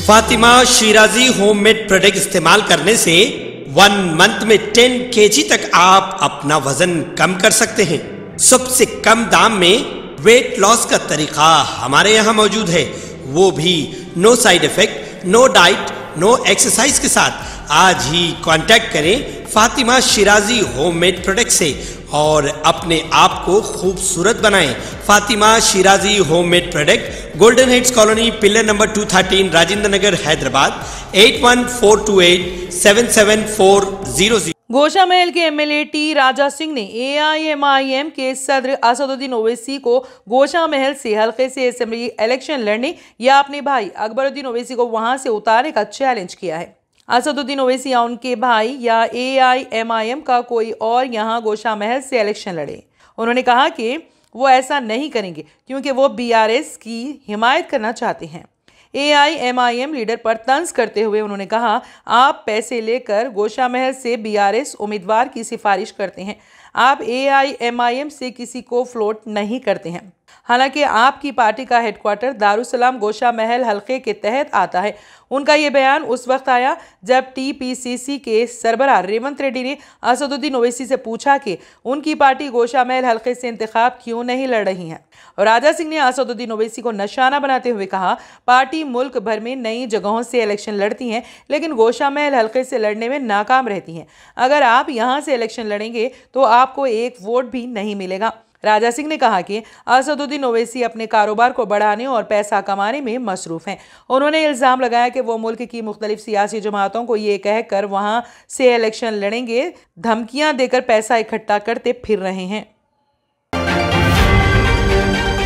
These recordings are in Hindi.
फातिमा शिराजी होममेड प्रोडक्ट इस्तेमाल करने से 1 मंथ में 10 kg तक आप अपना वजन कम कर सकते हैं। सबसे कम दाम में वेट लॉस का तरीका हमारे यहाँ मौजूद है, वो भी no side effect, no diet, no exercise के साथ। आज ही कांटेक्ट करें फातिमा शिराजी होममेड प्रोडक्ट से और अपने आप को खूबसूरत बनाएं। Fatima Shirazi homemade product, golden heads colony, pillar number 213, Rajendra Nagar, Hyderabad 8142877400। Gosha Mahal के एमएलए टी राजा सिंह ने एआईएमआईएम के सदर असदुद्दीन ओवैसी को गोशा महल से हल्के से असेंबली इलेक्शन लड़ने या अपने भाई अकबरुद्दीन ओवैसी को वहां से उतारने का चैलेंज किया है। असदुद्दीन ओवैसी या उनके भाई या एआईएमआईएम का कोई और यहां गोशा महल से इलेक्शन लड़े। उन्होंने कहा कि वो ऐसा नहीं करेंगे क्योंकि वो बीआरएस की हिमायत करना चाहते हैं। एआईएमआईएम लीडर पर तंज करते हुए उन्होंने कहा, आप पैसे लेकर गोशा महल से बीआरएस उम्मीदवार की सिफारिश करते हैं, आप एआईएमआईएम से किसी को फ्लोट नहीं करते हैं। हालांकि आपकी पार्टी का हेडक्वार्टर दारुसलाम गोशा महल हल्के के तहत आता है। उनका ये बयान उस वक्त आया जब टीपीसीसी के सरबराह रेवंत रेड्डी ने असदुद्दीन ओवैसी से पूछा कि उनकी पार्टी गोशा महल हल्के से इंतखाब क्यों नहीं लड़ रही है। और राजा सिंह ने असदुद्दीन ओवैसी को निशाना बनाते हुए कहा, पार्टी मुल्क भर में नई जगहों से इलेक्शन लड़ती हैं लेकिन गोशा महल हल्के से लड़ने में नाकाम रहती हैं। अगर आप यहां से इलेक्शन लड़ेंगे तो आपको एक वोट भी नहीं मिलेगा। राजा सिंह ने कहा कि असदुद्दीन ओवैसी अपने कारोबार को बढ़ाने और पैसा कमाने में मसरूफ हैं। उन्होंने इल्ज़ाम लगाया कि वो मुल्क की मुख्तलिफ सियासी जमातों को ये कहकर वहां से इलेक्शन लड़ेंगे, धमकियां देकर पैसा इकट्ठा करते फिर रहे हैं।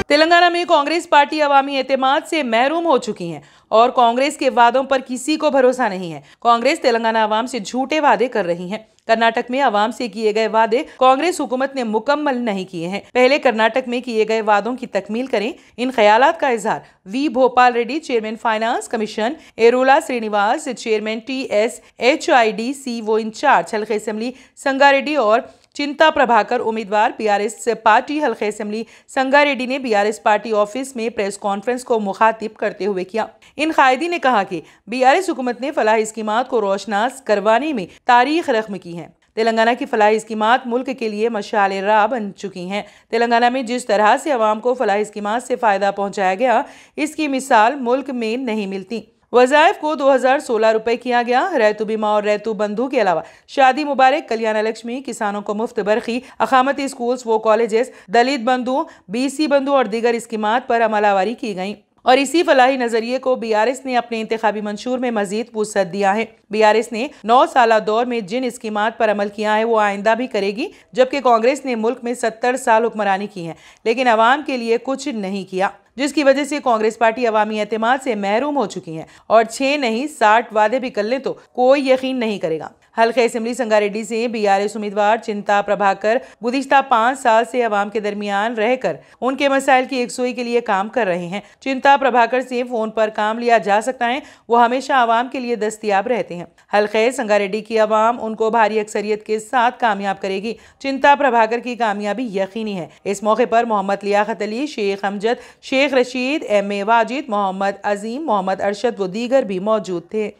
तेलंगाना में कांग्रेस पार्टी अवामी एतमाद से महरूम हो चुकी है और कांग्रेस के वादों पर किसी को भरोसा नहीं है। कांग्रेस तेलंगाना अवाम से झूठे वादे कर रही है। कर्नाटक में अवाम से किए गए वादे कांग्रेस हुकूमत ने मुकम्मल नहीं किए हैं। पहले कर्नाटक में किए गए वादों की तकमील करें। इन ख्यालात का इजहार V Bhopal Reddy, chairman finance commission, Errolla Srinivas, chairman TSHID वो इंचार्ज हल्के असेंबली संगारेड्डी और चिंता प्रभाकर उम्मीदवार बीआरएस पार्टी हल्के असेंबली संगारेड्डी ने बीआरएस पार्टी ऑफिस में प्रेस कॉन्फ्रेंस को मुखातिब करते हुए किया। इन कायदी ने कहा कि बीआरएस हुकूमत ने फलाही स्कीमात को रोशनास करवाने में तारीख रकम की है। तेलंगाना की फलाही स्कीमात मुल्क के लिए मशाल राह बन चुकी हैं। तेलंगाना में जिस तरह से अवाम को फलाही स्कीमात से फ़ायदा पहुंचाया गया, इसकी मिसाल मुल्क में नहीं मिलती। वज़ाइफ को 2016 रुपए किया गया। रैतु बीमा और रैतु बंधु के अलावा शादी मुबारक, कल्याण लक्ष्मी, किसानों को मुफ्त बरखी, अकामती स्कूल्स व कॉलेजेस, दलित बंधु, BC बंधु और दीगर स्कीमात पर अमलावरी की गई। और इसी फलाही नजरिए को बीआरएस ने अपने इंतखाबी मंशूर में मजीद वुसअत दिया है। बीआरएस ने 9 साल दौर में जिन स्कीमात पर अमल किया है वो आइंदा भी करेगी, जबकि कांग्रेस ने मुल्क में 70 साल हुक्मरानी की है लेकिन अवाम के लिए कुछ नहीं किया, जिसकी वजह से कांग्रेस पार्टी अवामी एतमाद से महरूम हो चुकी है। और 6 नहीं 60 वादे भी कर ले तो कोई यकीन नहीं करेगा। हल्के असेंबली संगारेड्डी से बीआरएस उम्मीदवार चिंता प्रभाकर गुज़िश्ता 5 साल से अवाम के दरमियान रहकर उनके मसाइल की यकसुई के लिए काम कर रहे हैं। चिंता प्रभाकर से फोन पर काम लिया जा सकता है, वो हमेशा अवाम के लिए दस्तयाब रहते हैं। हल्के संगारेड्डी की अवाम उनको भारी अक्सरियत के साथ कामयाब करेगी। चिंता प्रभाकर की कामयाबी यकीनी है। इस मौके पर मोहम्मद लियाकत अली, शेख अमजद, शेख रशीद, MA वाजिद, मोहम्मद अजीम, मोहम्मद अरशद व दीगर भी मौजूद थे।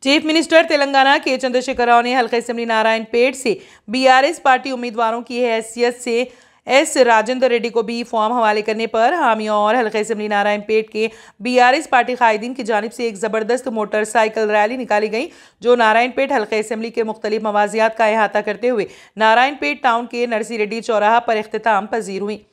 चीफ मिनिस्टर तेलंगाना के चंद्रशेखर राव ने हल्के असेंबली नारायणपेट से बीआरएस पार्टी उम्मीदवारों की हैसियत से S राजेंद्र रेड्डी को भी फॉर्म हवाले करने पर हामियों और हल्के असेंबली नारायणपेट के बीआरएस पार्टी कायदीन की जानिब से एक ज़बरदस्त मोटरसाइकिल रैली निकाली गई, जो नारायणपेट हल्के असेंबली के मुख्तलिफ मवाजियात का अहाता करते हुए नारायणपेट टाउन के नरसी रेड्डी चौराहा पर इख्तिताम पजीर हुई।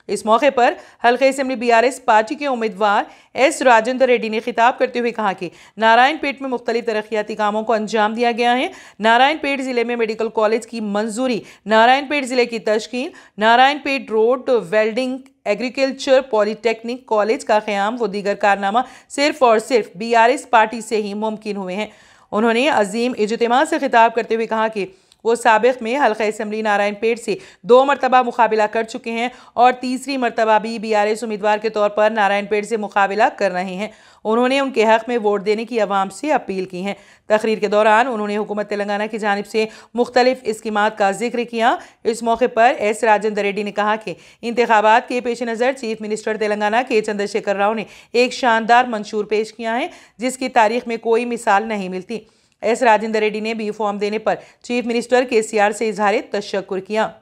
इस मौके पर हल्के असेंबली बीआरएस पार्टी के उम्मीदवार S राजेंद्र रेड्डी ने खिताब करते हुए कहा कि नारायणपेट में मुख्तलिफ तरक्याती कामों को अंजाम दिया गया है। नारायणपेट जिले में मेडिकल कॉलेज की मंजूरी, नारायणपेट जिले की तश्कील, Narayanpet road welding, agriculture polytechnic college का क़याम व दीगर कारनामा सिर्फ और सिर्फ बीआरएस पार्टी से ही मुमकिन हुए हैं। उन्होंने अजीम इज्तिमा से खिताब करते हुए कहा कि वो साबिक में हल्का असेंबली नारायणपेट से 2 मरतबा मुकाबला कर चुके हैं और तीसरी मरतबा भी बीआरएस उम्मीदवार के तौर पर नारायणपेट से मुकाबला कर रहे हैं। उन्होंने उनके हक में वोट देने की आवाम से अपील की है। तकरीर के दौरान उन्होंने हुकूमत तेलंगाना की जानिब से मुख्तलिफ स्कीमात का जिक्र किया। इस मौके पर एस राजेंद्र रेड्डी ने कहा कि इंतखाबात के पेश नज़र चीफ मिनिस्टर तेलंगाना के चंद्रशेखर राव ने एक शानदार मंशूर पेश किया है जिसकी तारीख में कोई मिसाल नहीं मिलती। एस राजेंद्र रेड्डी ने बी फॉर्म देने पर चीफ मिनिस्टर केसीआर से इजहार तशक्कुर किया।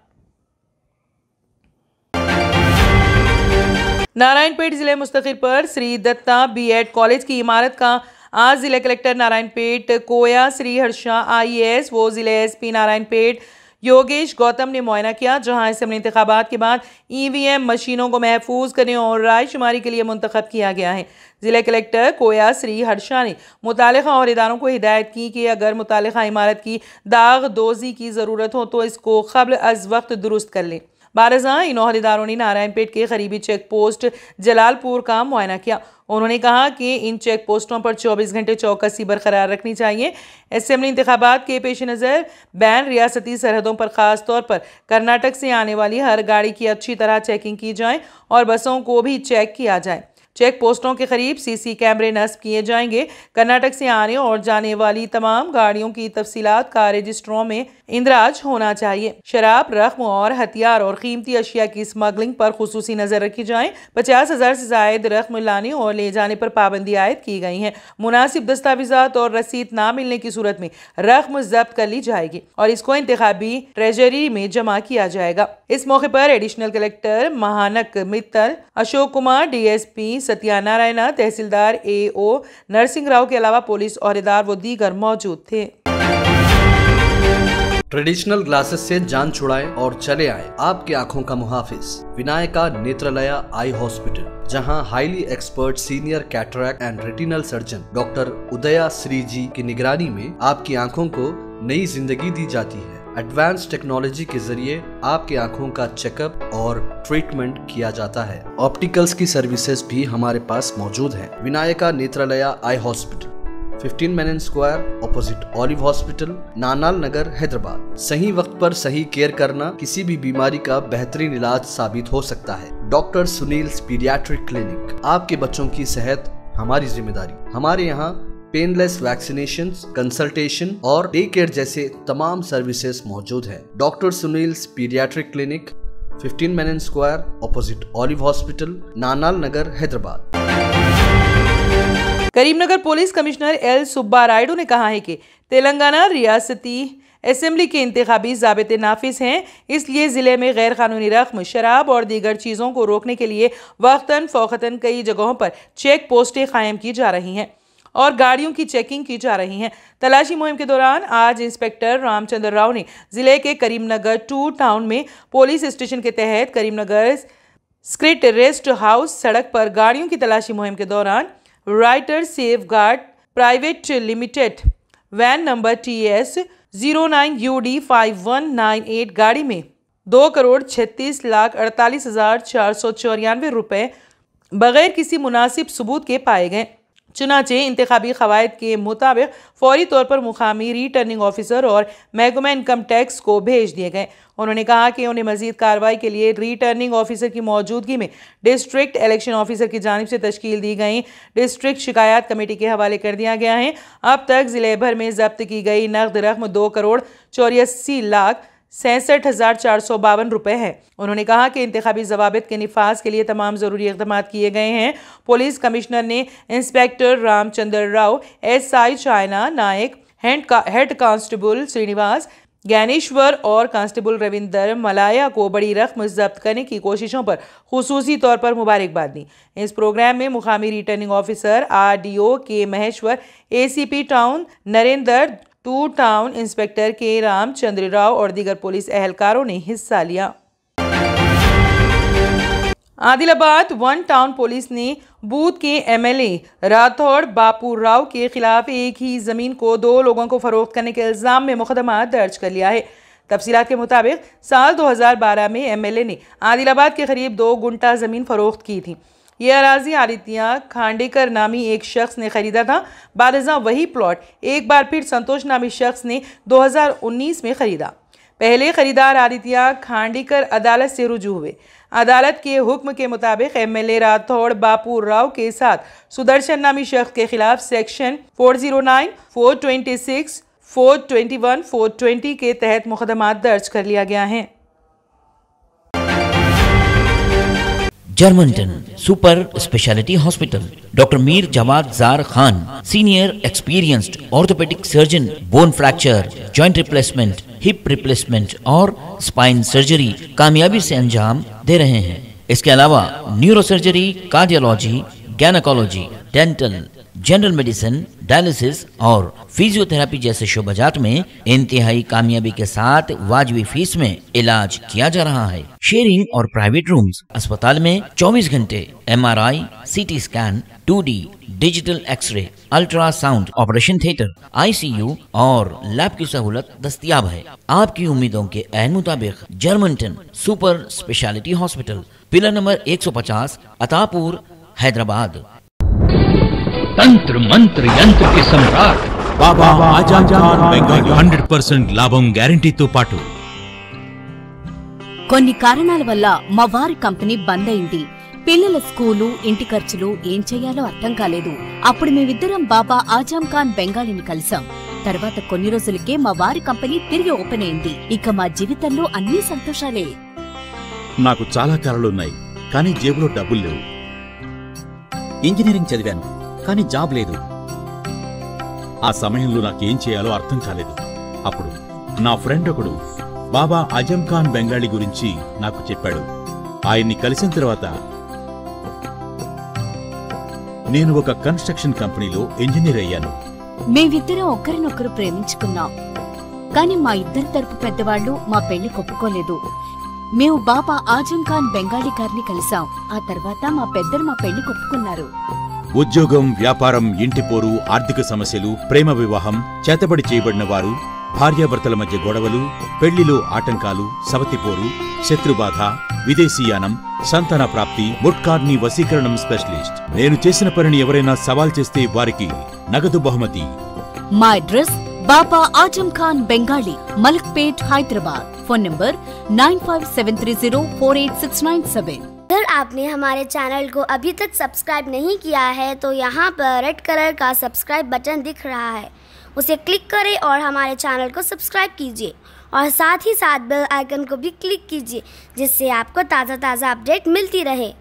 नारायणपेट जिले मुस्तकिल पर श्री दत्ता बीएड कॉलेज की इमारत का आज जिला कलेक्टर नारायणपेट कोया श्री हर्षा IAS वो जिले SP नारायणपेट योगेश गौतम ने मुआयना किया, जहां असेंबली इंतखाबात के बाद EVM मशीनों को महफूज करने और राय शुमारी के लिए मुंतखब किया गया है। जिला कलेक्टर कोया श्री हर्षा ने मुतालिका और इदारों को हिदायत की कि अगर मुतालिका इमारत की दाग दोजी की ज़रूरत हो तो इसको क़ब्ल अज़ वक्त दुरुस्त कर लें। बारज़ां इन अहदेदारों ने नारायणपेट के करीबी चेक पोस्ट जलालपुर का मुआयना किया। उन्होंने कहा कि इन चेक पोस्टों पर 24 घंटे चौकसी बरकरार रखनी चाहिए। असेंबली इंतखाबात के पेश नज़र बैन रियासती सरहदों पर ख़ास तौर पर कर्नाटक से आने वाली हर गाड़ी की अच्छी तरह चेकिंग की जाए और बसों को भी चेक किया जाए। चेक पोस्टों के करीब CC कैमरे नस्ब किए जाएंगे। कर्नाटक से आने और जाने वाली तमाम गाड़ियों की तफसीलात का रजिस्ट्रों में इंदराज होना चाहिए। शराब, रख्म और हथियार और कीमती अशिया की स्मगलिंग पर खुसूसी नजर रखी जाए। 50,000 से जायद रख्म लाने और ले जाने पर पाबंदी आयद की गई है। मुनासिब दस्तावेजात और रसीद ना मिलने की सूरत में रख्म जब्त कर ली जाएगी और इसको इंतखाबी ट्रेजरी में जमा किया जाएगा। इस मौके पर additional collector Mayank Mittal, Ashok Kumar DSP Satyanarayana, तहसीलदार AO नरसिंह राव के अलावा पुलिस औहदेदार व दीगर मौजूद थे। ट्रेडिशनल ग्लासेस से जान छुड़ाएं और चले आए आपकी आंखों का मुहाफिज विनायका नेत्रालया आई हॉस्पिटल, जहां highly expert senior cataract and retinal surgeon doctor उदया श्री जी की निगरानी में आपकी आंखों को नई जिंदगी दी जाती है। एडवांस टेक्नोलॉजी के जरिए आपकी आंखों का चेकअप और ट्रीटमेंट किया जाता है। ऑप्टिकल्स की सर्विसेज भी हमारे पास मौजूद है। Vinayaka Netralaya eye hospital, 15 Menon square, opposite Olive hospital, Nanal Nagar, Hyderabad. सही वक्त पर सही केयर करना किसी भी बीमारी का बेहतरीन इलाज साबित हो सकता है। डॉक्टर सुनील पीडियाट्रिक क्लिनिक, आपके बच्चों की सेहत हमारी जिम्मेदारी। हमारे यहाँ पेनलेस वैक्सीनेशन, कंसल्टेशन और डे केयर जैसे तमाम सर्विसेज मौजूद है। Doctor Sunil paediatric clinic, 15 Menon square, opposite Olive hospital, Nanal Nagar, Hyderabad. Karimnagar police commissioner L Subba Rayudu ने कहा है कि तेलंगाना रियासती असेंबली के इंतखाबी ज़ाबिते नाफिज हैं, इसलिए ज़िले में गैर कानूनी रकम, शराब और दीगर चीज़ों को रोकने के लिए वक्तन फ़ौक़तन कई जगहों पर चेक पोस्टें कायम की जा रही हैं और गाड़ियों की चेकिंग की जा रही है। तलाशी मुहिम के दौरान आज इंस्पेक्टर रामचंद्र राव ने जिले के करीमनगर 2 टाउन में पुलिस स्टेशन के तहत करीमनगर स्क्रिट रेस्ट हाउस सड़क पर गाड़ियों की तलाशी मुहिम के दौरान writer safe guard private limited van number TS 09UD 5198 गाड़ी में 2,36,48,494 रुपए बगैर किसी मुनासिब सबूत के पाए गए। चुनाचे इंतखाबी क़वायद के मुताबिक फौरी तौर पर मुकामी रिटर्निंग ऑफिसर और महकमा इनकम टैक्स को भेज दिए गए। उन्होंने कहा कि उन्हें मजीद कार्रवाई के लिए रिटर्निंग ऑफिसर की मौजूदगी में डिस्ट्रिक्ट इलेक्शन ऑफिसर की जानिब से तश्कील दी गई डिस्ट्रिक्ट शिकायत कमेटी के हवाले कर दिया गया है। अब तक जिले भर में जब्त की गई नकद रकम 2,84,67,452 रुपए है। उन्होंने कहा कि इंतखाबी जवाबित के निफाज के लिए तमाम ज़रूरी इक़दाम किए गए हैं। पुलिस कमिश्नर ने inspector Ramachandra Rao, SI Chinna Nayak, head constable Srinivas Gyaneshwar और कांस्टेबल रविंदर मलाया को बड़ी रकम जब्त करने की कोशिशों पर खुसूसी तौर पर मुबारकबाद दी। इस प्रोग्राम में मुकामी रिटर्निंग ऑफिसर RDO के Maheshwar, ACP town Narendra, 2 town inspector के रामचंद्र राव और दीगर पुलिस एहलकारों ने हिस्सा लिया। आदिलाबाद 1 टाउन पुलिस ने बूथ के MLA राठौड़ बापू राव के खिलाफ एक ही जमीन को 2 लोगों को फरोख्त करने के इल्जाम में मुकदमा दर्ज कर लिया है। तफसीलात के मुताबिक साल 2012 में MLA ने आदिलाबाद के करीब 2 गुंटा जमीन फरोख्त की थी। ये अराजी आदित्य खांडेकर नामी एक शख्स ने खरीदा था। बादशाह वही प्लॉट एक बार फिर संतोष नामी शख्स ने 2019 में खरीदा। पहले खरीदार आदित्य खांडेकर अदालत से रुजू हुए। अदालत के हुक्म के मुताबिक एमएलए राठौड़ बापू राव के साथ सुदर्शन नामी शख्स के खिलाफ सेक्शन 409, 426, 421, 420 के तहत मुकदमा दर्ज कर लिया गया है। Germanten super speciality hospital, doctor Mir Jawad Jar Khan, senior experienced orthopaedic surgeon, bone fracture, joint replacement, hip replacement और स्पाइन सर्जरी कामयाबी से अंजाम दे रहे हैं। इसके अलावा neuro surgery, cardiology, gynaecology, dental, general medicine, dialysis और फिजियोथेरेपी जैसे शोबाजात में इंतहाई कामयाबी के साथ वाजबी फीस में इलाज किया जा रहा है। शेयरिंग और प्राइवेट रूम्स, अस्पताल में 24 घंटे MRI, CT scan, 2D digital x-ray, ultrasound, operation theatre, ICU और लैब की सहूलत दस्तयाब है। आपकी उम्मीदों के ऐन मुताबिक Germanten super speciality hospital, pillar number 150, Attapur, Hyderabad. तंत्र मंत्र यंत्र के सम्राट బాబా ఆజాం ఖాన్ బెంగాల్ 100% లాభం గ్యారెంటీతో పాటు. కొన్ని కారణాల వల్ల మా వారి కంపెనీ బంద్ అయింది. పిల్లల స్కూలు, ఇంటి ఖర్చులు ఏం చేయాలో అర్థం కాలేదు. అప్పుడు మేమిద్దరం బాబా ఆజాం ఖాన్ బెంగాలీని కలిసాం. తర్వాత కొన్ని రోజులకే మా వారి కంపెనీ తిరిగి ఓపెన్ అయింది. ఇక మా జీవితంలో అన్ని సంతోషాలే. నాకు చాలా కలలున్నాయి, కానీ జేబులో డబ్బులు లేవు. ఇంజనీరింగ్ చదివాను, కానీ జాబ్ లేదు. ఆ సమయంలో నాకేం చేయాలో అర్థం కాలేదు. అప్పుడు నా ఫ్రెండ్ ఒకడు బాబా ఆజం ఖాన్ బెంగాలీ గురించి నాకు చెప్పాడు. ఆయన్ని కలిసిన తర్వాత నేను ఒక కన్స్ట్రక్షన్ కంపెనీలో ఇంజనీర్ అయ్యాను. మేమిద్దరం ఒకరినొకరు ప్రేమించుకున్నాం. కానీ మా ఇద్దరి తరపు పెద్దవాళ్లు మా పెళ్లి ఒప్పుకోలేదు. మేము బాబా ఆజం ఖాన్ బెంగాలీ గారిని కలిసాం. ఆ తర్వాత మా పెద్దలు మా పెళ్లి ఒప్పుకున్నారు. ఉద్యోగం, వ్యాపారం, ఇంటి పోరు, ఆర్థిక సమస్యలు, ప్రేమ వివాహం, చేతబడి చేయబడిన వారు, భార్యాభర్తల మధ్య గొడవలు, పెళ్లిలో ఆటంకాలు, సవతిపోరు, శత్రుబాధ, విదేశీయానం, సంతాన ప్రాప్తి, ముట్కార్ని వశీకరణం స్పెషలిస్ట్. నేను చేసిన పనిని ఎవరైనా సవాల్ చేస్తే వారికి నగదు బహుమతి. మా address Baba Azam Khan Bengali, Malakpet, Hyderabad. Phone number 9573048697। अगर आपने हमारे चैनल को अभी तक सब्सक्राइब नहीं किया है तो यहाँ पर रेड कलर का सब्सक्राइब बटन दिख रहा है, उसे क्लिक करें और हमारे चैनल को सब्सक्राइब कीजिए और साथ ही साथ बेल आइकन को भी क्लिक कीजिए, जिससे आपको ताज़ा अपडेट मिलती रहे।